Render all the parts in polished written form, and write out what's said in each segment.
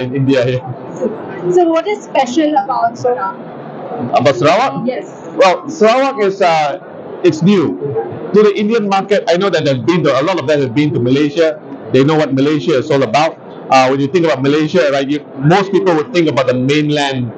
in India here. So what is special about Sarawak? About Sarawak? Yes. Well, Sarawak is it's new to the Indian market. I know that a lot of them have been to Malaysia. They know what Malaysia is all about. When you think about Malaysia, right, most people would think about the mainland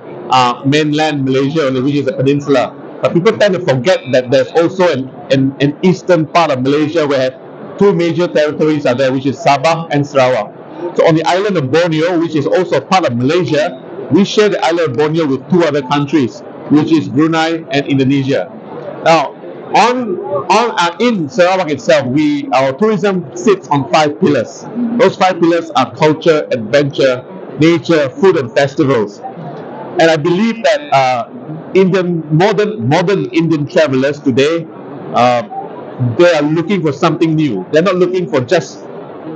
Malaysia, which is a peninsula. But people tend to forget that there's also an eastern part of Malaysia where two major territories are there, which is Sabah and Sarawak. So on the island of Borneo, which is also part of Malaysia, we share the island of Borneo with two other countries, which is Brunei and Indonesia. Now, in Sarawak itself, our tourism sits on 5 pillars. Those 5 pillars are culture, adventure, nature, food, and festivals. And I believe that modern Indian travelers today, they are looking for something new. They're not looking for just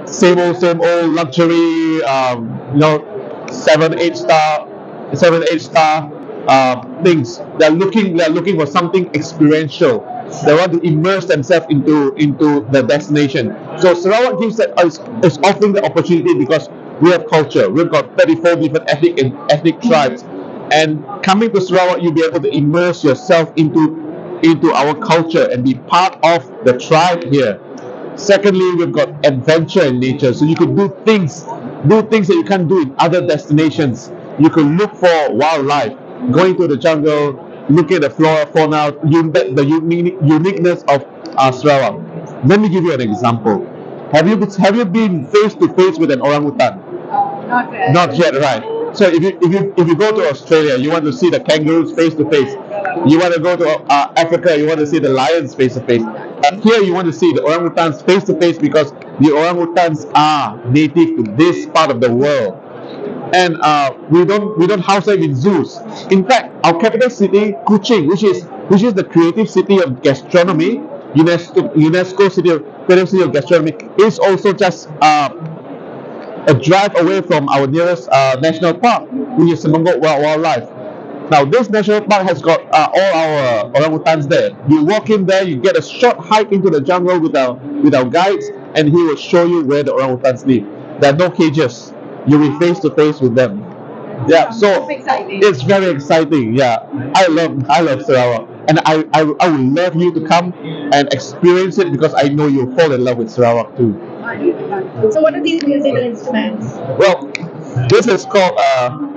same old luxury, 7 8 star things. They're looking for something experiential. They want to immerse themselves into the destination. So Sarawak gives that is offering the opportunity because we have culture. We've got 34 different ethnic tribes, and coming to Sarawak, you'll be able to immerse yourself into our culture and be part of the tribe here. Secondly, we've got adventure in nature, so you could do things that you can't do in other destinations. You could look for wildlife, going to the jungle, looking at the flora, fauna, the uniqueness of Sarawak. Let me give you an example. Have you been face to face with an orangutan? Not really. Not yet, right? So if you go to Australia, you want to see the kangaroos face to face. You want to go to Africa, you want to see the lions face to face. Here you want to see the orangutans face to face because the orangutans are native to this part of the world, and we don't house them in zoos. In fact, our capital city, Kuching, which is the creative city of gastronomy, UNESCO city of creative city of gastronomy, is also just a drive away from our nearest national park, which is Semangat Wildlife. Now, this national park has got all our orangutans there. You walk in there, you get a short hike into the jungle with our guides, and he will show you where the orangutans live. There are no cages. You'll be face to face with them. Yeah, so That's exciting. it's very exciting. Yeah, I love Sarawak, and I would love you to come and experience it because I know you'll fall in love with Sarawak too. So what are these musical instruments? Well, this is called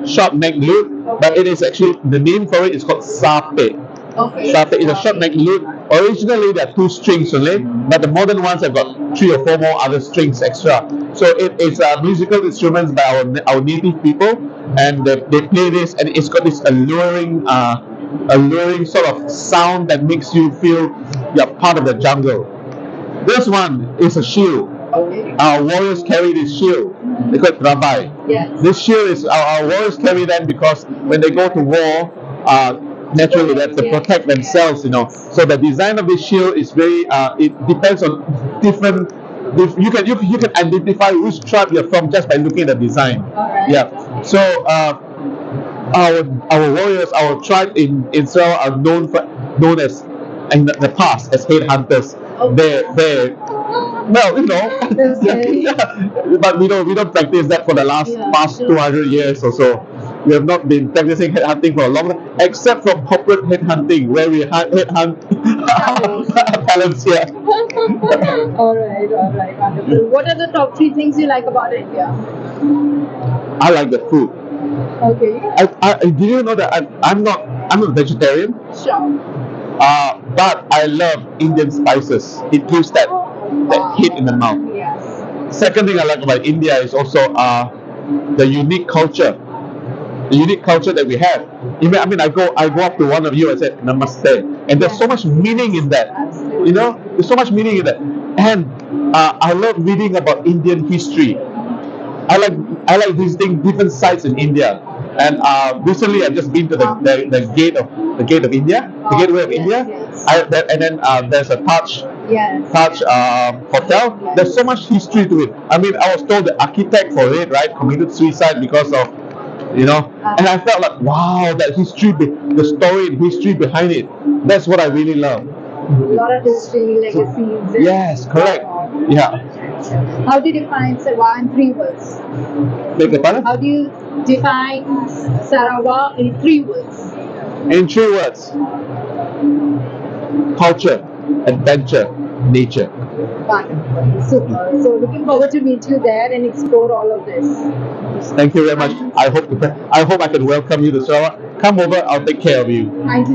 short neck lute, but it is actually the name for it is called sape. Okay. Sape is a short neck lute. Originally, there are 2 strings only, but the modern ones have got 3 or 4 more other strings extra. So it is a musical instruments by our native people, and they play this, and it's got this alluring sort of sound that makes you feel you're part of the jungle. This one is a shield. Okay. Our warriors carry this shield. They call it Rabai. Yes. This shield is our warriors carry them because when they go to war, naturally they have to protect themselves. So the design of this shield is very. It depends on different. You can identify which tribe you're from just by looking at the design. Alright. Yeah. So our warriors, our tribe in Israel are known as in the past as headhunters. They well, That's scary. but we don't practice that for the past 200 years or so. We have not been practicing headhunting for a long time, except for corporate headhunting, where we headhunt talents here. Alright, wonderful. What are the top 3 things you like about India? I like the food. Okay. Did you know that I'm a vegetarian? Sure. But I love Indian spices. It gives that hit in the mouth. Yes. Second thing I like about India is also the unique culture. The unique culture that we have. I go up to one of you and say namaste, and there's so much meaning in that. Absolutely. There's so much meaning in that. And I love reading about Indian history. I like visiting different sites in India. And recently, I've just been to the gate of India, the gateway of Yes, India. yes. And then there's a Taj Yes. hotel. There's so much history to it. I was told the architect for it, right, committed suicide because of, and I felt like, wow, that history, the story and history behind it. That's what I really love. A lot of history, legacies. Yes, correct. Yeah. nature. How do you define Sarawak in 3 words? Beg your pardon? How do you define Sarawak in 3 words? In 3 words: culture, adventure, nature. Wonderful. Super. So looking forward to meet you there and explore all of this. Thank you very much. I hope I can welcome you to Sarawak. Come over, I'll take care of you. Thank you